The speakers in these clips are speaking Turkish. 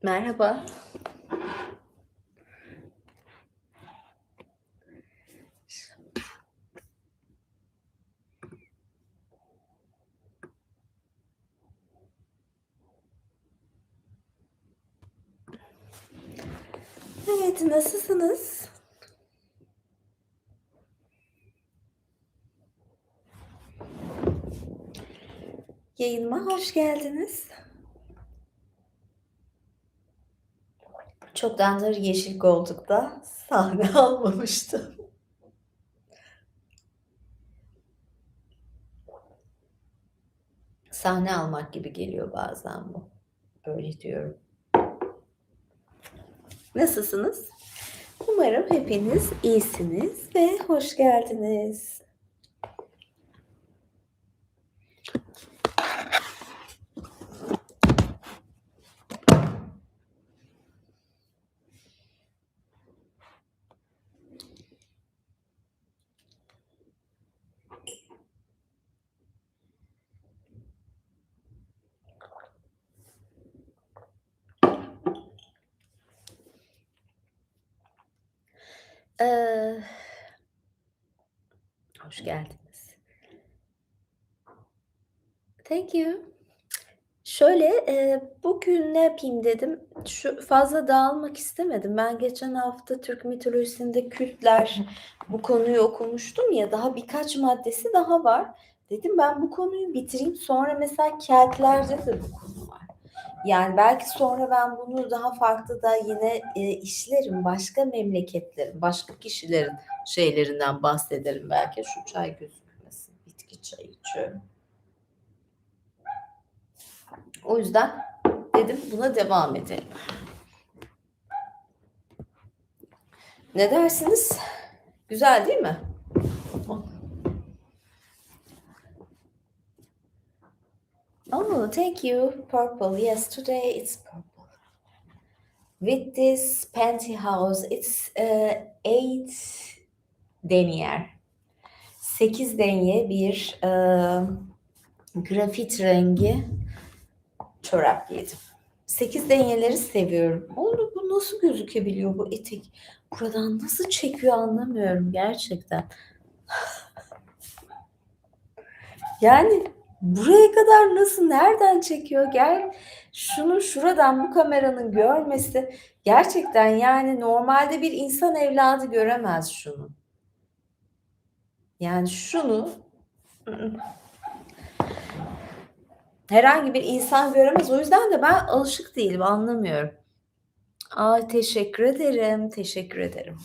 Merhaba. Evet, nasılsınız? Yayınıma hoş geldiniz. Çoktandır Yeşil Koltuk'ta sahne almamıştım. Sahne almak gibi geliyor bazen bu. Öyle diyorum. Nasılsınız? Umarım hepiniz iyisiniz ve hoş geldiniz. Eee, Hoş geldiniz. Thank you. Şöyle, bugün ne yapayım dedim. Fazla dağılmak istemedim. Ben geçen hafta Türk mitolojisinde kültler bu konuyu okumuştum ya, daha birkaç maddesi daha var. Dedim ben bu konuyu bitireyim. Sonra mesela Keltlerde de bu konu var. Yani belki sonra ben bunu daha farklı da yine, işlerim. Başka memleketlerin, başka kişilerin şeylerinden bahsederim belki. Şu çay gözükmesin. Bitki çayı içiyorum. O yüzden dedim buna devam edelim. Ne dersiniz? Güzel değil mi? Oh, thank you. Purple. Yes, today it's purple. With this pantyhose, it's 8 denier. 8 denye bir grafit rengi çorap giydim. 8 denyeleri seviyorum. Onu bu nasıl gözükebiliyor bu etek? Buradan nasıl çekiyor anlamıyorum gerçekten. Yani buraya kadar nasıl, nereden çekiyor? Gel şunu şuradan bu kameranın görmesi gerçekten, yani normalde bir insan evladı göremez şunu. Yani şunu herhangi bir insan göremez. O yüzden de ben alışık değilim, anlamıyorum. Ay, teşekkür ederim, teşekkür ederim.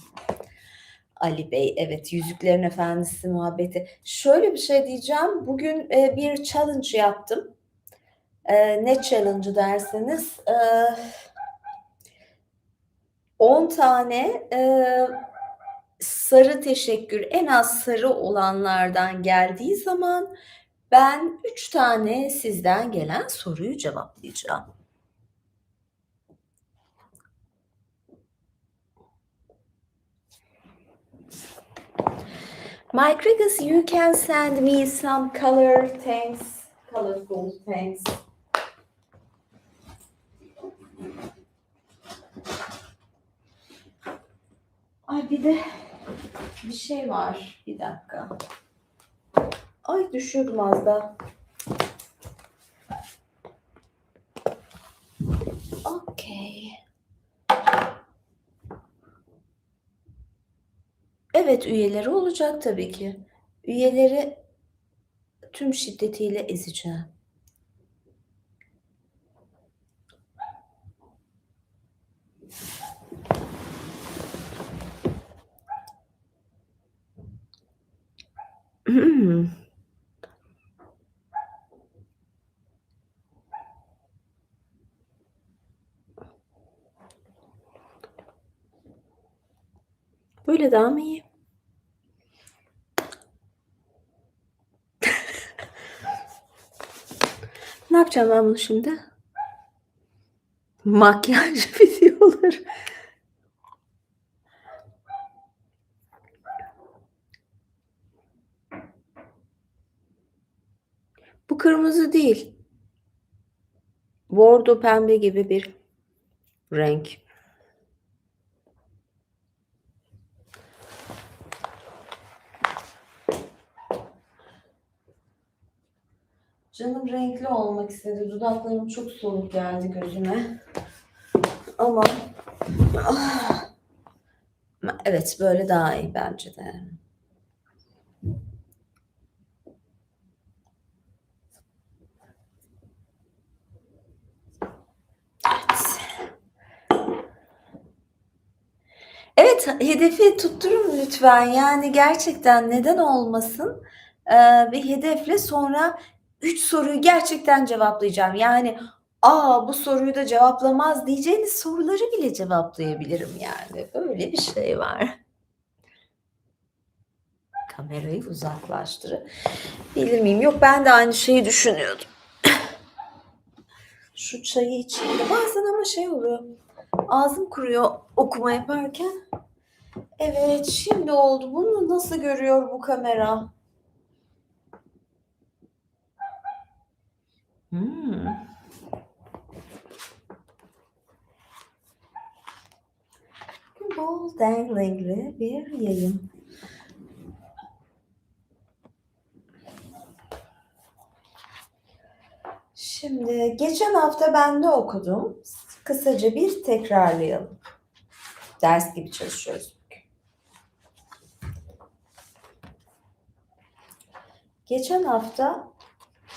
Ali Bey, evet, Yüzüklerin Efendisi muhabbeti. Şöyle bir şey diyeceğim. Bugün bir challenge yaptım. Ne challenge'ı derseniz, 10 tane sarı teşekkür, en az sarı olanlardan geldiği zaman ben 3 tane sizden gelen soruyu cevaplayacağım. My Krigas, you can send me some color things, colorful things. Ay, bir de bir şey var. Bir dakika. Ay, düşürdüm az daha. Okay. Evet, üyeleri olacak tabii ki. Üyeleri tüm şiddetiyle ezeceğim. Böyle daha mı iyi? Ne yapacağım ben bunu şimdi? Makyaj videoları. Bu kırmızı değil. Bordo pembe gibi bir. renk. Canım renkli olmak istedi. Dudaklarım çok soluk geldi gözüme. Ama evet, böyle daha iyi bence de. Evet, hedefi tutturun lütfen. Yani gerçekten neden olmasın? Bir hedefle sonra 3 soruyu gerçekten cevaplayacağım. Yani, "A, bu soruyu da cevaplamaz." diyeceğiniz soruları bile cevaplayabilirim yani. Öyle bir şey var. Kamerayı uzaklaştırabilir miyim? Yok, ben de aynı şeyi düşünüyordum. Şu çayı içeyim de bazen ama şey oluyor, ağzım kuruyor okuma yaparken. Evet, şimdi oldu. Bunu nasıl görüyor bu kamera? Bol denklengli bir yayın. Şimdi geçen hafta ben ne okudum? Kısaca bir tekrarlayalım. Ders gibi çalışıyoruz bugün. Geçen hafta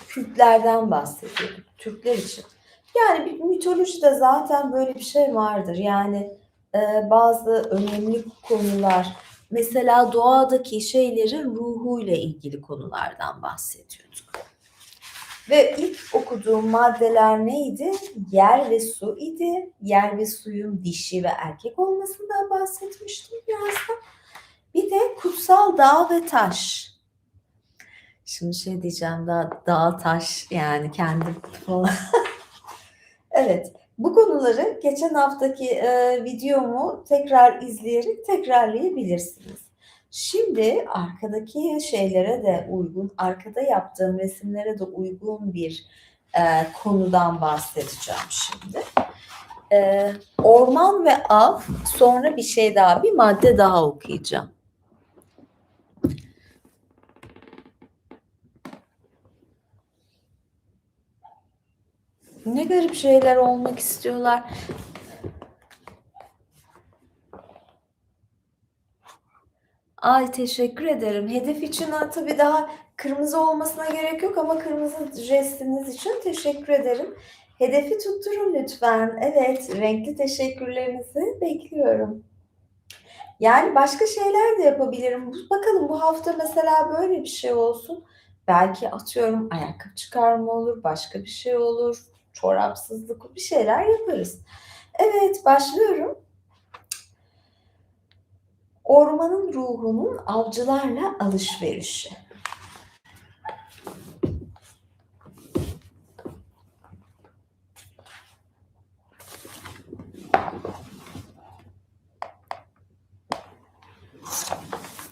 Kürtlerden bahsediyorduk. Türkler için. Yani bir mitolojide zaten böyle bir şey vardır. Yani bazı önemli konular, mesela doğadaki şeylerin ruhuyla ilgili konulardan bahsediyorduk. Ve ilk okuduğum maddeler neydi? Yer ve su idi. Yer ve suyun dişi ve erkek olmasından bahsetmiştim biraz da. Bir de kutsal dağ ve taş. Şimdi şey diyeceğim, dağ taş yani kendim falan. Evet, bu konuları geçen haftaki videomu tekrar izleyerek tekrarlayabilirsiniz. Şimdi arkadaki şeylere de uygun, arkada yaptığım resimlere de uygun bir konudan bahsedeceğim şimdi. Orman ve av, sonra bir şey daha, bir madde daha okuyacağım. Ne garip şeyler olmak istiyorlar. Ay, teşekkür ederim. Hedef için tabii daha kırmızı olmasına gerek yok ama kırmızı jestiniz için teşekkür ederim. Hedefi tutturun lütfen. Evet, renkli teşekkürlerinizi bekliyorum. Yani başka şeyler de yapabilirim. Bakalım bu hafta mesela böyle bir şey olsun. Belki atıyorum ayakkabı çıkarma olur, başka bir şey olur, çorapsızlık, bir şeyler yaparız. Evet, başlıyorum. Ormanın ruhunun avcılarla alışverişi.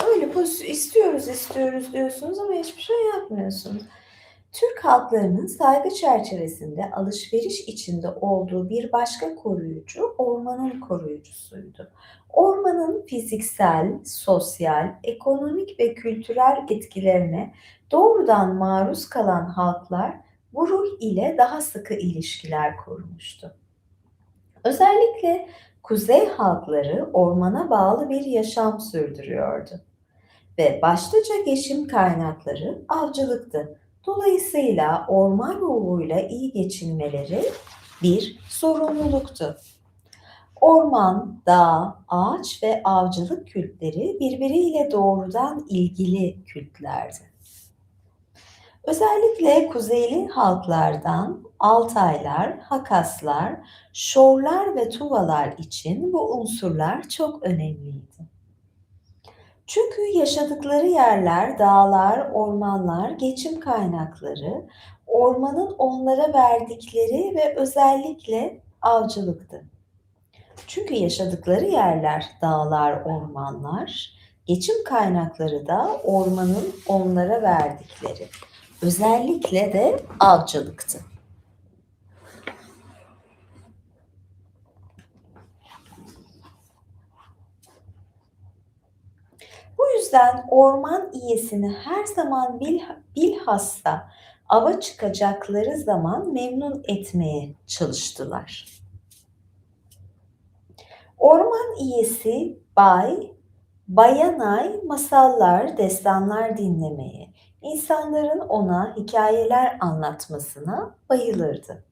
Öyle istiyoruz diyorsunuz ama hiçbir şey yapmıyorsunuz. Türk halklarının saygı çerçevesinde alışveriş içinde olduğu bir başka koruyucu ormanın koruyucusuydu. Ormanın fiziksel, sosyal, ekonomik ve kültürel etkilerine doğrudan maruz kalan halklar bu ruh ile daha sıkı ilişkiler kurmuştu. Özellikle kuzey halkları ormana bağlı bir yaşam sürdürüyordu ve başlıca geçim kaynakları avcılıktı. Dolayısıyla orman ruhuyla iyi geçinmeleri bir sorumluluktu. Orman, dağ, ağaç ve avcılık kültleri birbiriyle doğrudan ilgili kültlerdi. Özellikle kuzeyli halklardan Altaylar, Hakaslar, Şorlar ve Tuvalar için bu unsurlar çok önemliydi. Çünkü yaşadıkları yerler, dağlar, ormanlar, geçim kaynakları, ormanın onlara verdikleri ve özellikle avcılıktı. Çünkü yaşadıkları yerler, dağlar, ormanlar, geçim kaynakları da ormanın onlara verdikleri, özellikle de avcılıktı. yüzden orman iyesini her zaman bilhassa ava çıkacakları zaman memnun etmeye çalıştılar. Orman iyesi Bayanay masallar, destanlar dinlemeye, insanların ona hikayeler anlatmasına bayılırdı.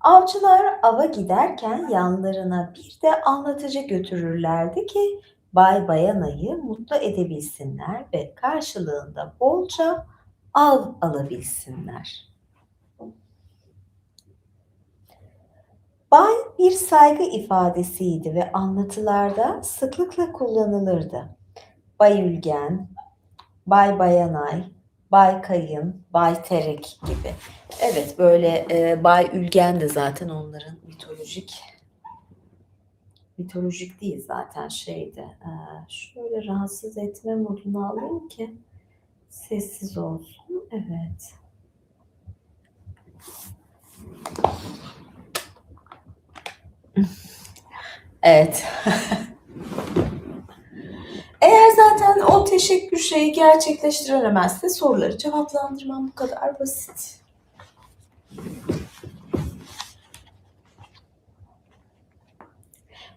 Avcılar ava giderken yanlarına bir de anlatıcı götürürlerdi ki Bay Bayanayı mutlu edebilsinler ve karşılığında bolca av alabilsinler. Bay bir saygı ifadesiydi ve anlatılarda sıklıkla kullanılırdı. Bay Ülgen, Bay Bayanay, Bay Kayın, Bay Terek gibi. Evet, böyle Bay Ülgen de zaten onların mitolojik değil zaten şeydi. Şöyle rahatsız etme modunu alayım ki sessiz olsun. Evet. Evet. Eğer zaten o teşekkür şeyi gerçekleştirilemezse soruları cevaplandırmam bu kadar basit.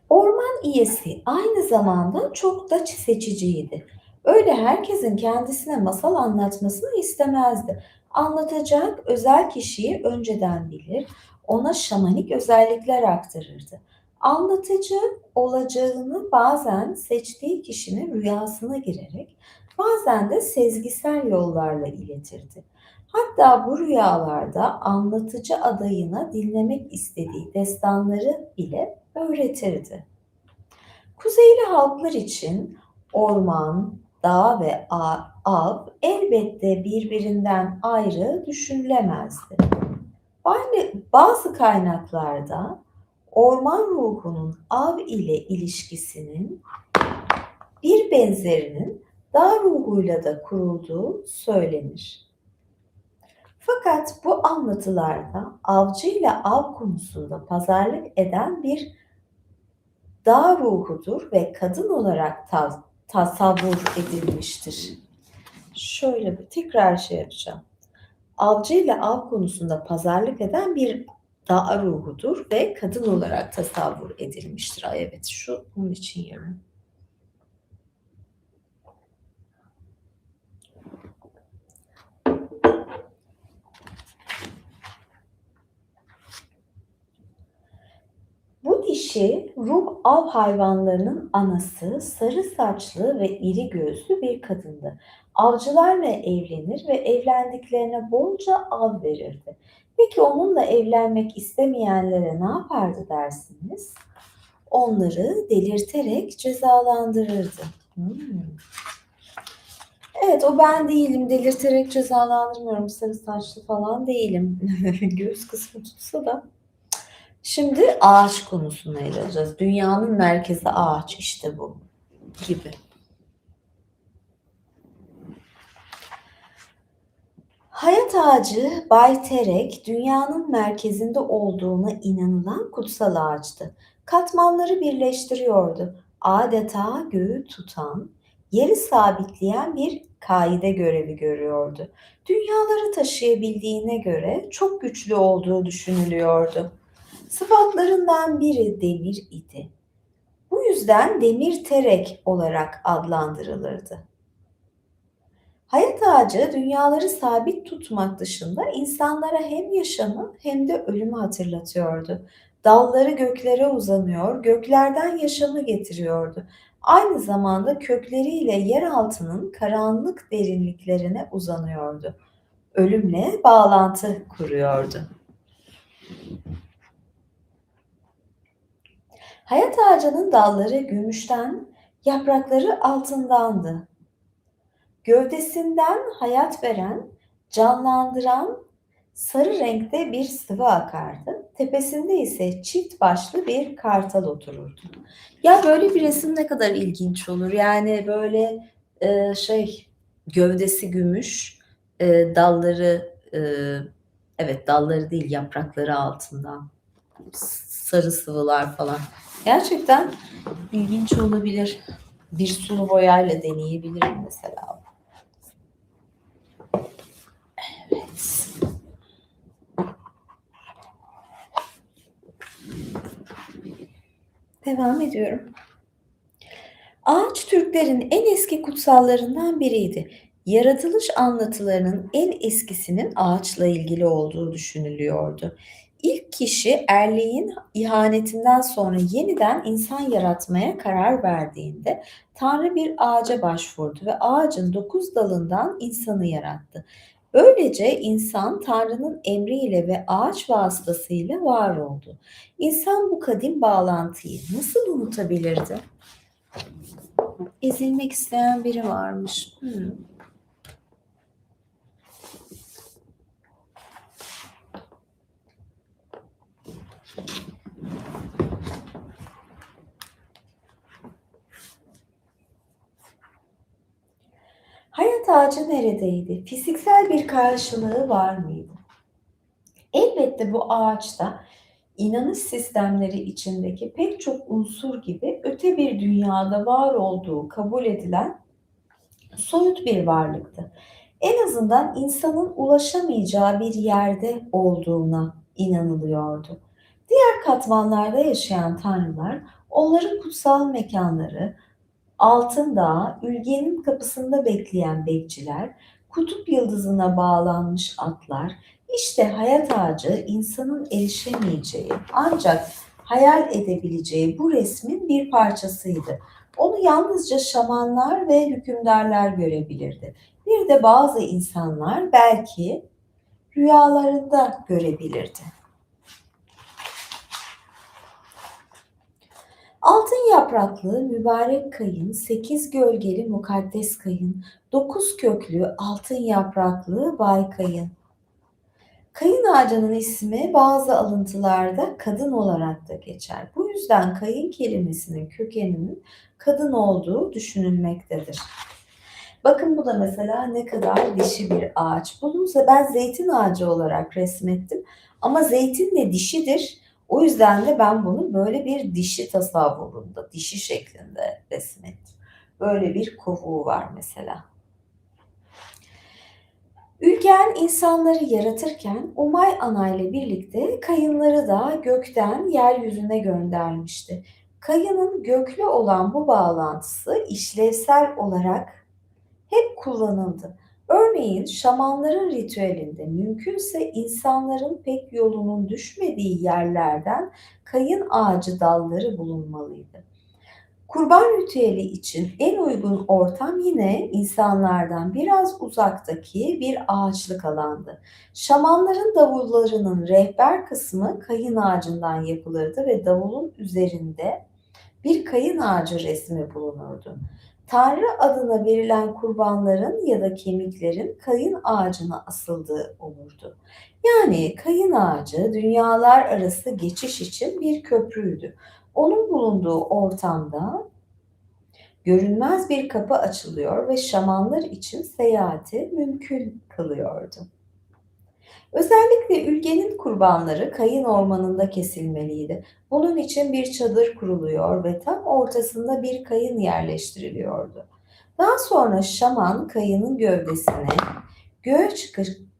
Orman iyesi aynı zamanda çok da seçiciydi. Öyle herkesin kendisine masal anlatmasını istemezdi. Anlatacak özel kişiyi önceden bilir, ona şamanik özellikler aktarırdı. Anlatıcı olacağını bazen seçtiği kişinin rüyasına girerek, bazen de sezgisel yollarla iletirdi. Hatta bu rüyalarda anlatıcı adayına dinlemek istediği destanları bile öğretirdi. Kuzeyli halklar için orman, dağ ve av elbette birbirinden ayrı düşünülemezdi. Bazı kaynaklarda orman ruhunun av ile ilişkisinin bir benzerinin dağ ruhuyla da kurulduğu söylenir. Fakat bu anlatılarda avcıyla av konusunda pazarlık eden bir dağ ruhudur ve kadın olarak tasavvur edilmiştir. Şöyle tekrar yapacağım. Avcıyla av konusunda pazarlık eden bir dağ ruhudur ve kadın olarak tasavvur edilmiştir. Ay evet, şu bunun için yarın. Bu dişi ruh av hayvanlarının anası, sarı saçlı ve iri gözlü bir kadındı. Avcılarla evlenir ve evlendiklerine bolca av verirdi. Peki onunla evlenmek istemeyenlere ne yapardı dersiniz? Onları delirterek cezalandırırdı. Evet, o ben değilim. Delirterek cezalandırmıyorum. Sarı saçlı falan değilim. Göğüs kısmı tutsa da. Şimdi ağaç konusunu ele alacağız. Dünyanın merkezi ağaç, işte bu gibi. Hayat ağacı Bay Terek, dünyanın merkezinde olduğuna inanılan kutsal ağaçtı. Katmanları birleştiriyordu. Adeta göğü tutan, yeri sabitleyen bir kaide görevi görüyordu. Dünyaları taşıyabildiğine göre çok güçlü olduğu düşünülüyordu. Sıfatlarından biri demir idi. Bu yüzden demir terek olarak adlandırılırdı. Hayat ağacı dünyaları sabit tutmak dışında insanlara hem yaşamı hem de ölümü hatırlatıyordu. Dalları göklere uzanıyor, göklerden yaşamı getiriyordu. Aynı zamanda kökleriyle yer altının karanlık derinliklerine uzanıyordu. Ölümle bağlantı kuruyordu. Hayat ağacının dalları gümüşten, yaprakları altındandı. Gövdesinden hayat veren, canlandıran sarı renkte bir sıvı akardı. Tepesinde ise çift başlı bir kartal otururdu. Ya böyle bir resim ne kadar ilginç olur. Yani böyle gövdesi gümüş, dalları evet dalları değil yaprakları altından. Sarı sıvılar falan. Gerçekten ilginç olabilir. Bir sulu boyayla deneyebilirim mesela. Evet. Devam ediyorum. Ağaç Türklerin en eski kutsallarından biriydi. Yaratılış anlatılarının en eskisinin ağaçla ilgili olduğu düşünülüyordu. İlk kişi Erli'nin ihanetinden sonra yeniden insan yaratmaya karar verdiğinde Tanrı bir ağaca başvurdu ve ağacın 9 dalından insanı yarattı. Böylece insan Tanrı'nın emriyle ve ağaç vasıtasıyla var oldu. İnsan bu kadim bağlantıyı nasıl unutabilirdi? Ezilmek isteyen biri varmış. Hayat ağacı neredeydi? Fiziksel bir karşılığı var mıydı? Elbette bu ağaçta inanış sistemleri içindeki pek çok unsur gibi öte bir dünyada var olduğu kabul edilen soyut bir varlıktı. En azından insanın ulaşamayacağı bir yerde olduğuna inanılıyordu. Diğer katmanlarda yaşayan tanrılar, onların kutsal mekanları, Altın Dağ, Ülge'nin kapısında bekleyen bekçiler, kutup yıldızına bağlanmış atlar, işte hayat ağacı insanın erişemeyeceği ancak hayal edebileceği bu resmin bir parçasıydı. Onu yalnızca şamanlar ve hükümdarlar görebilirdi. Bir de bazı insanlar belki rüyalarında görebilirdi. Altın yapraklı mübarek kayın, 8 gölgeli mukaddes kayın, 9 köklü altın yapraklı bay kayın. Kayın ağacının ismi bazı alıntılarda kadın olarak da geçer. Bu yüzden kayın kelimesinin kökeninin kadın olduğu düşünülmektedir. Bakın bu da mesela ne kadar dişi bir ağaç. Bununsa ben zeytin ağacı olarak resmettim. Ama zeytin de dişidir. O yüzden de ben bunu böyle bir dişi tasavvurunda, dişi şeklinde resmettim. Böyle bir kovuğu var mesela. Ülgen insanları yaratırken Umay Ana ile birlikte kayınları da gökten yeryüzüne göndermişti. Kayının göklü olan bu bağlantısı işlevsel olarak hep kullanıldı. Örneğin şamanların ritüelinde mümkünse insanların pek yolunun düşmediği yerlerden kayın ağacı dalları bulunmalıydı. Kurban ritüeli için en uygun ortam yine insanlardan biraz uzaktaki bir ağaçlık alandı. Şamanların davullarının rehber kısmı kayın ağacından yapılırdı ve davulun üzerinde bir kayın ağacı resmi bulunurdu. Tanrı adına verilen kurbanların ya da kemiklerin kayın ağacına asıldığı olurdu. Yani kayın ağacı dünyalar arası geçiş için bir köprüydü. Onun bulunduğu ortamda görünmez bir kapı açılıyor ve şamanlar için seyahati mümkün kılıyordu. Özellikle Ülge'nin kurbanları kayın ormanında kesilmeliydi. Bunun için bir çadır kuruluyor ve tam ortasında bir kayın yerleştiriliyordu. Daha sonra şaman kayının gövdesine göğe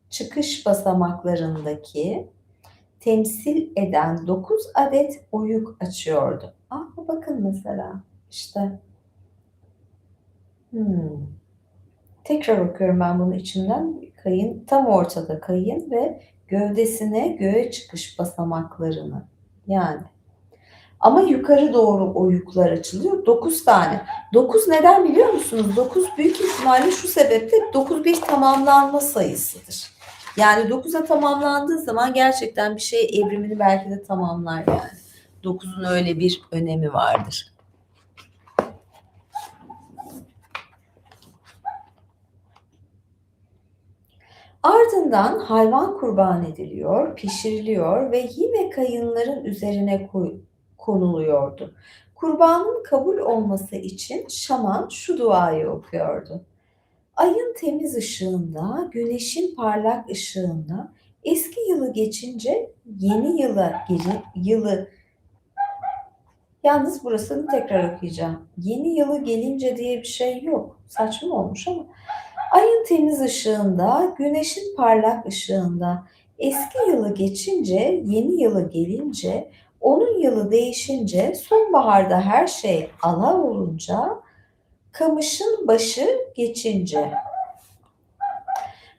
çıkış basamaklarındaki temsil eden 9 adet oyuk açıyordu. Bakın mesela işte. Tekrar okuyorum ben bunu içinden. Kayın tam ortada kayın ve gövdesine göğe çıkış basamaklarını. Yani ama yukarı doğru oyuklar açılıyor. 9 tane. 9 neden biliyor musunuz? 9 büyük ihtimalle şu sebeple 9 bir tamamlanma sayısıdır. Yani 9'a tamamlandığı zaman gerçekten bir şey evrimini belki de tamamlar yani. 9'un öyle bir önemi vardır. Ardından hayvan kurban ediliyor, pişiriliyor ve yine kayınların üzerine konuluyordu. Kurbanın kabul olması için şaman şu duayı okuyordu. Ayın temiz ışığında, güneşin parlak ışığında, eski yılı geçince yeni yılı Yalnız burasını tekrar okuyacağım. Yeni yılı gelince diye bir şey yok. Saçma olmuş ama. Ayın temiz ışığında, güneşin parlak ışığında, eski yılı geçince, yeni yılı gelince, onun yılı değişince, sonbaharda her şey ala olunca, kamışın başı geçince.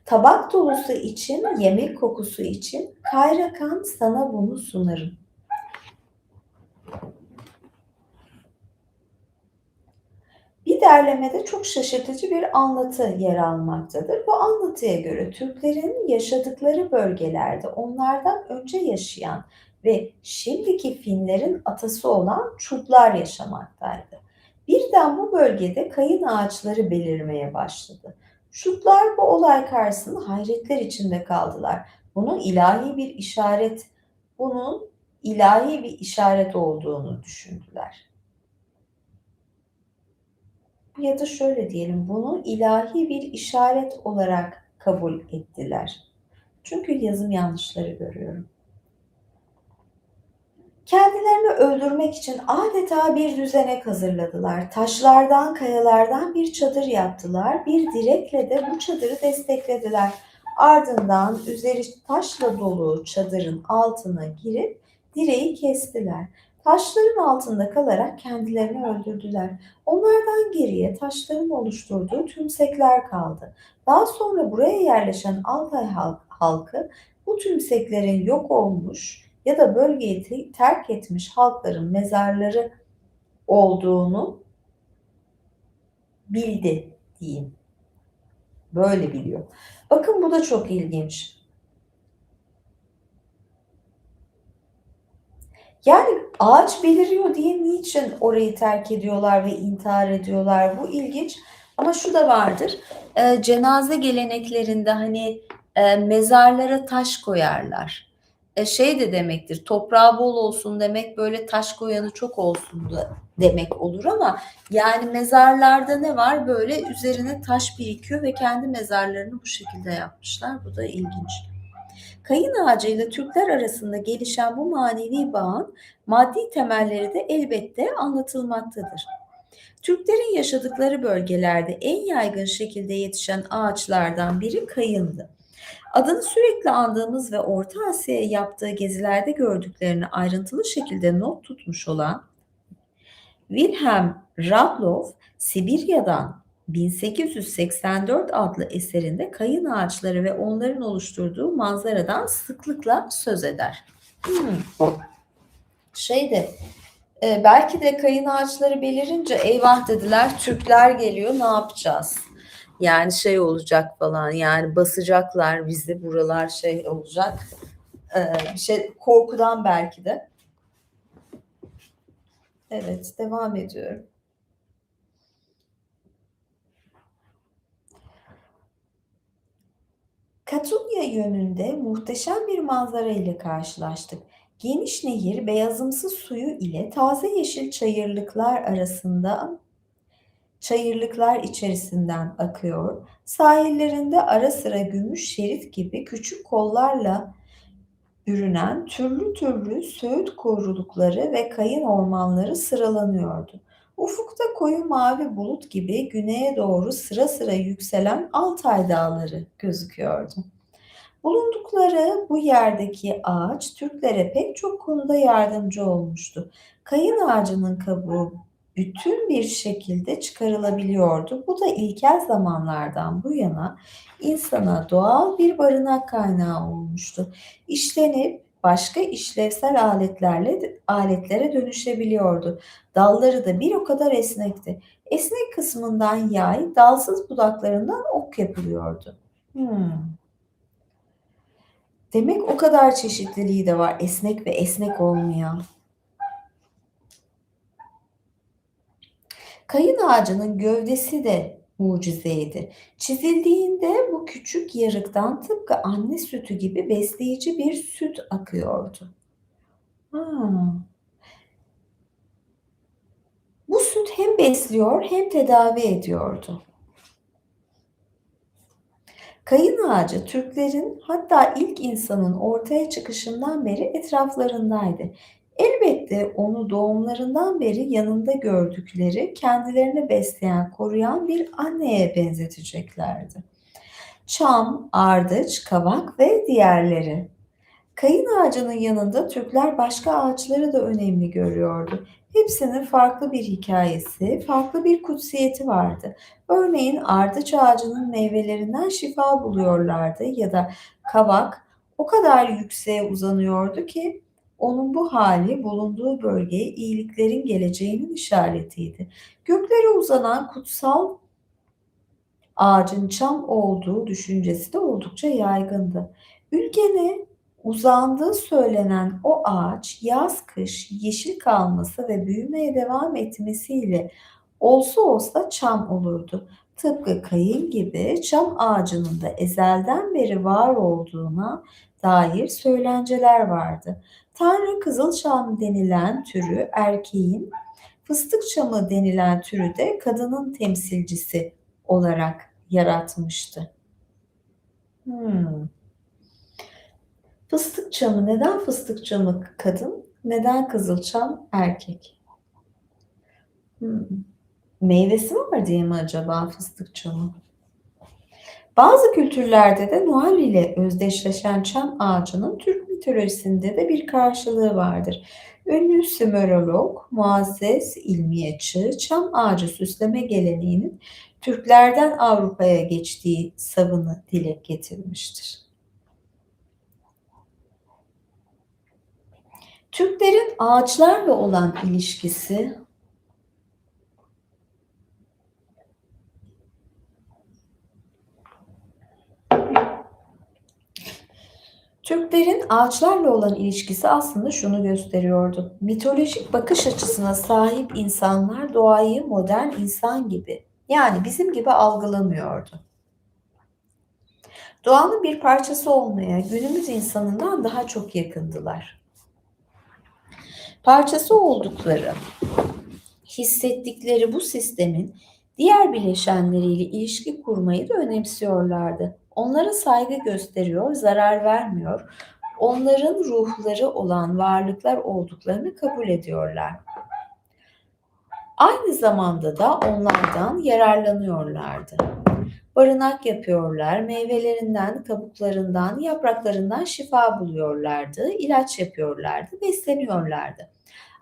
Tabak dolusu için, yemek kokusu için, kayrakan sana bunu sunarım. Bir derlemede çok şaşırtıcı bir anlatı yer almaktadır. Bu anlatıya göre Türklerin yaşadıkları bölgelerde onlardan önce yaşayan ve şimdiki Finlerin atası olan Çudlar yaşamaktaydı. Birden bu bölgede kayın ağaçları belirmeye başladı. Çudlar bu olay karşısında hayretler içinde kaldılar. Bunun bunun ilahi bir işaret olduğunu düşündüler. Ya da şöyle diyelim, bunu ilahi bir işaret olarak kabul ettiler. Çünkü yazım yanlışları görüyorum. Kendilerini öldürmek için adeta bir düzenek hazırladılar. Taşlardan, kayalardan bir çadır yaptılar. Bir direkle de bu çadırı desteklediler. Ardından üzeri taşla dolu çadırın altına girip direği kestiler. Taşların altında kalarak kendilerini öldürdüler. Onlardan geriye taşların oluşturduğu tümsekler kaldı. Daha sonra buraya yerleşen Altay halkı bu tümseklerin yok olmuş ya da bölgeyi terk etmiş halkların mezarları olduğunu bildi diyeyim. Böyle biliyor. Bakın bu da çok ilginç. Yani ağaç beliriyor diye niçin orayı terk ediyorlar ve intihar ediyorlar? Bu ilginç. Ama şu da vardır. Cenaze geleneklerinde hani mezarlara taş koyarlar. Şey de demektir. Toprağı bol olsun demek böyle taş koyanı çok olsun da demek olur ama yani mezarlarda ne var? Böyle üzerine taş birikiyor ve kendi mezarlarını bu şekilde yapmışlar. Bu da ilginç. Kayın ağacıyla Türkler arasında gelişen bu manevi bağın maddi temelleri de elbette anlatılmaktadır. Türklerin yaşadıkları bölgelerde en yaygın şekilde yetişen ağaçlardan biri kayındı. Adını sürekli andığımız ve Orta Asya'ya yaptığı gezilerde gördüklerini ayrıntılı şekilde not tutmuş olan Wilhelm Radloff, Sibirya'dan 1884 adlı eserinde kayın ağaçları ve onların oluşturduğu manzaradan sıklıkla söz eder. Şeyde belki de kayın ağaçları belirince eyvah dediler, Türkler geliyor, ne yapacağız? Yani şey olacak falan, yani basacaklar bizi, buralar şey olacak. Bir şey korkudan belki de. Evet, devam ediyorum. Katunya yönünde muhteşem bir manzara ile karşılaştık. Geniş nehir beyazımsı suyu ile taze yeşil çayırlıklar içerisinden akıyor. Sahillerinde ara sıra gümüş şerit gibi küçük kollarla bürünen türlü türlü söğüt korulukları ve kayın ormanları sıralanıyordu. Ufukta koyu mavi bulut gibi güneye doğru sıra sıra yükselen Altay dağları gözüküyordu. Bulundukları bu yerdeki ağaç Türklere pek çok konuda yardımcı olmuştu. Kayın ağacının kabuğu bütün bir şekilde çıkarılabiliyordu. Bu da ilkel zamanlardan bu yana insana doğal bir barınak kaynağı olmuştu. İşlenip başka işlevsel aletlere dönüşebiliyordu. Dalları da bir o kadar esnekti. Esnek kısmından yay, dalsız budaklarından ok yapılıyordu. Demek o kadar çeşitliliği de var, esnek ve esnek olmayan. Kayın ağacının gövdesi de mucizeydi. Çizildiğinde bu küçük yarıktan tıpkı anne sütü gibi besleyici bir süt akıyordu. Ha. Bu süt hem besliyor hem tedavi ediyordu. Kayın ağacı Türklerin hatta ilk insanın ortaya çıkışından beri etraflarındaydı. Elbette onu doğumlarından beri yanında gördükleri, kendilerini besleyen, koruyan bir anneye benzeteceklerdi. Çam, ardıç, kavak ve diğerleri. Kayın ağacının yanında Türkler başka ağaçları da önemli görüyordu. Hepsinin farklı bir hikayesi, farklı bir kutsiyeti vardı. Örneğin ardıç ağacının meyvelerinden şifa buluyorlardı ya da kavak o kadar yükseğe uzanıyordu ki onun bu hali bulunduğu bölgeye iyiliklerin geleceğinin işaretiydi. Göklere uzanan kutsal ağacın çam olduğu düşüncesi de oldukça yaygındı. Ülkene uzandığı söylenen o ağaç yaz kış yeşil kalması ve büyümeye devam etmesiyle olsa olsa çam olurdu. Tıpkı kayın gibi çam ağacının da ezelden beri var olduğuna dair söylenceler vardı. Tanrı Kızılçam denilen türü erkeğin, fıstık çamı denilen türü de kadının temsilcisi olarak yaratmıştı. Hmm. Fıstık çamı, neden fıstık çamı kadın? Neden kızılçam erkek? Hmm. Meyvesi var diye mi acaba fıstık çamı? Bazı kültürlerde de Noel ile özdeşleşen çam ağacının Türk mitolojisinde de bir karşılığı vardır. Ünlü Sümerolog Muazzez İlmiye Çığ, çam ağacı süsleme geleneğinin Türklerden Avrupa'ya geçtiği savını dile getirmiştir. Türklerin ağaçlarla olan ilişkisi, Türklerin ağaçlarla olan ilişkisi aslında şunu gösteriyordu. Mitolojik bakış açısına sahip insanlar doğayı modern insan gibi, yani bizim gibi algılamıyordu. Doğanın bir parçası olmaya günümüz insanından daha çok yakındılar. Parçası oldukları, hissettikleri bu sistemin diğer bileşenleriyle ilişki kurmayı da önemsiyorlardı. Onlara saygı gösteriyor, zarar vermiyor, onların ruhları olan varlıklar olduklarını kabul ediyorlar. Aynı zamanda da onlardan yararlanıyorlardı. Barınak yapıyorlar, meyvelerinden, kabuklarından, yapraklarından şifa buluyorlardı, ilaç yapıyorlardı, besleniyorlardı.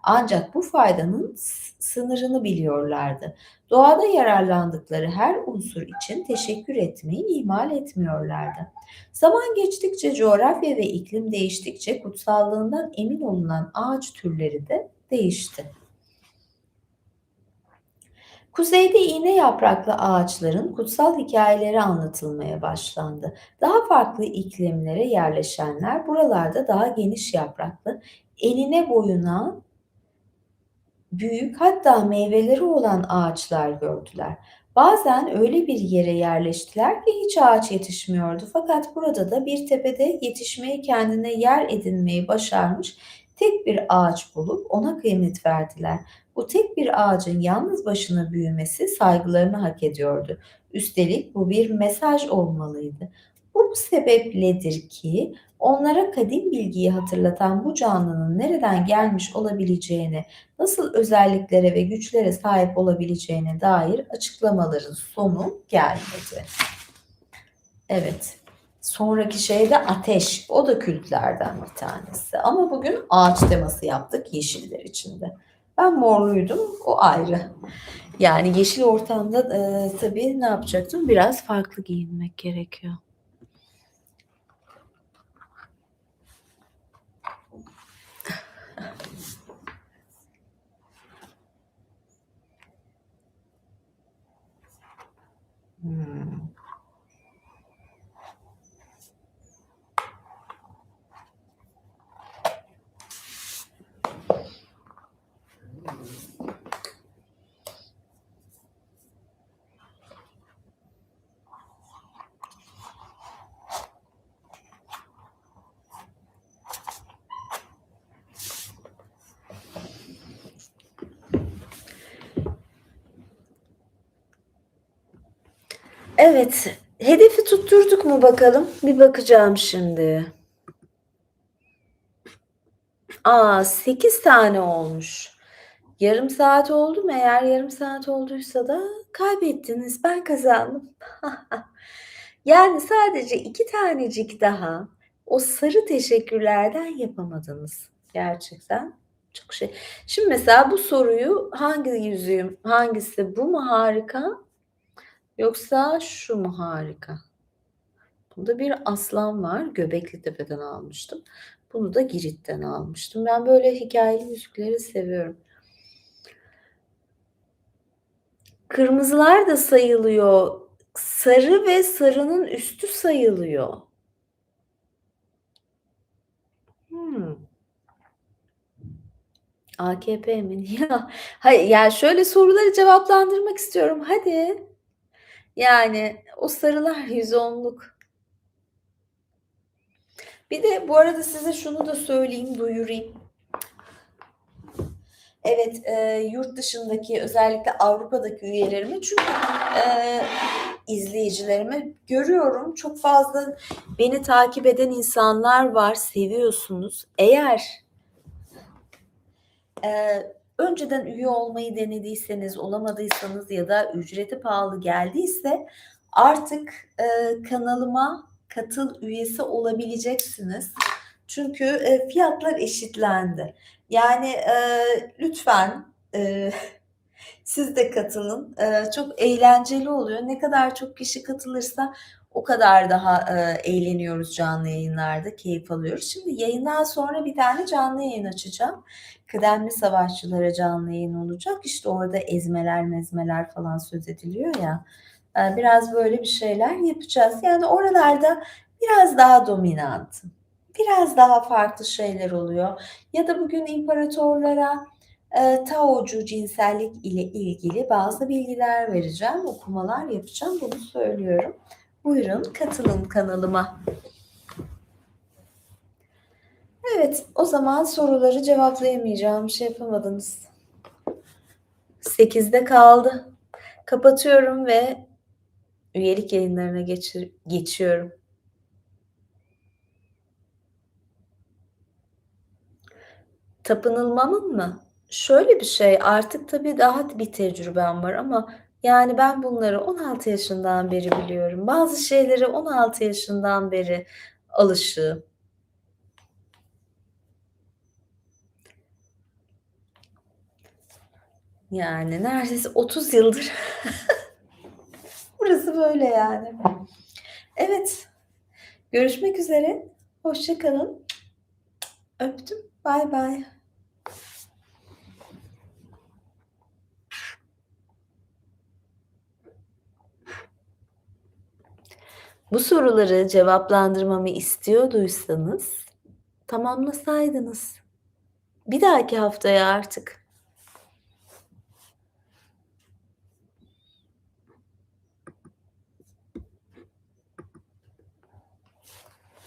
Ancak bu faydanın sınırını biliyorlardı. Doğada yararlandıkları her unsur için teşekkür etmeyi ihmal etmiyorlardı. Zaman geçtikçe coğrafya ve iklim değiştikçe kutsallığından emin olunan ağaç türleri de değişti. Kuzeyde iğne yapraklı ağaçların kutsal hikayeleri anlatılmaya başlandı. Daha farklı iklimlere yerleşenler buralarda daha geniş yapraklı, enine boyuna büyük, hatta meyveleri olan ağaçlar gördüler. Bazen öyle bir yere yerleştiler ki hiç ağaç yetişmiyordu. Fakat burada da bir tepede yetişmeyi, kendine yer edinmeyi başarmış tek bir ağaç bulup ona kıymet verdiler. Bu tek bir ağacın yalnız başına büyümesi saygılarını hak ediyordu. Üstelik bu bir mesaj olmalıydı. Bu sebepledir ki onlara kadim bilgiyi hatırlatan bu canlının nereden gelmiş olabileceğini, nasıl özelliklere ve güçlere sahip olabileceğine dair açıklamaların sonu gelmedi. Evet. Sonraki şey de ateş. O da kültlerden bir tanesi. Ama bugün ağaç teması yaptık yeşiller içinde. Ben morluydum. O ayrı. Yani yeşil ortamda tabii ne yapacaktım? Biraz farklı giyinmek gerekiyor. Hmm. Evet, hedefi tutturduk mu bakalım? Bir bakacağım şimdi. 8 tane olmuş. Yarım saat oldu mu? Eğer yarım saat olduysa da kaybettiniz, ben kazandım. Yani sadece 2 tanecik daha o sarı teşekkürlerden yapamadınız. Gerçekten çok şey. Şimdi mesela bu soruyu hangi yüzüğüm, hangisi? Bu mu harika yoksa şu mu harika? Bunda bir aslan var. Göbeklitepe'den almıştım. Bunu da Girit'ten almıştım. Ben böyle hikâyeli yüzükleri seviyorum. Kırmızılar da sayılıyor. Sarı ve sarının üstü sayılıyor. Hımm. AKP mi? Ya, hayır, yani, şöyle soruları cevaplandırmak istiyorum. Hadi. Yani, o sarılar 110'luk. Bir de bu arada size şunu da söyleyeyim, duyurayım. Evet, yurt dışındaki özellikle Avrupa'daki üyelerimi çünkü, izleyicilerimi görüyorum. Çok fazla beni takip eden insanlar var, seviyorsunuz. Eğer, önceden üye olmayı denediyseniz, olamadıysanız ya da ücreti pahalı geldiyse artık, kanalıma katıl üyesi olabileceksiniz. Çünkü, fiyatlar eşitlendi. Yani, lütfen, siz de katılın. Çok eğlenceli oluyor. Ne kadar çok kişi katılırsa o kadar daha, eğleniyoruz canlı yayınlarda, keyif alıyoruz. Şimdi yayından sonra bir tane canlı yayın açacağım. Kıdemli savaşçılara canlı yayın olacak. İşte orada ezmeler mezmeler falan söz ediliyor ya. Biraz böyle bir şeyler yapacağız. Yani oralarda biraz daha dominantım. Biraz daha farklı şeyler oluyor. Ya da bugün imparatorlara Taocu cinsellik ile ilgili bazı bilgiler vereceğim, okumalar yapacağım, bunu söylüyorum. Buyurun katılın kanalıma. Evet, o zaman soruları cevaplayamayacağım, bir şey yapamadınız. 8'de kaldı. Kapatıyorum ve üyelik yayınlarına geçiyorum. Tapınılmamın mı? Şöyle bir şey, artık tabii daha bir tecrübem var ama yani ben bunları 16 yaşından beri biliyorum. Bazı şeylere 16 yaşından beri alışığım. Yani neredeyse 30 yıldır burası böyle yani. Evet, görüşmek üzere. Hoşça kalın. Öptüm. Bay bay. Bu soruları cevaplandırmamı istiyorduysanız tamamlasaydınız. Bir dahaki haftaya artık.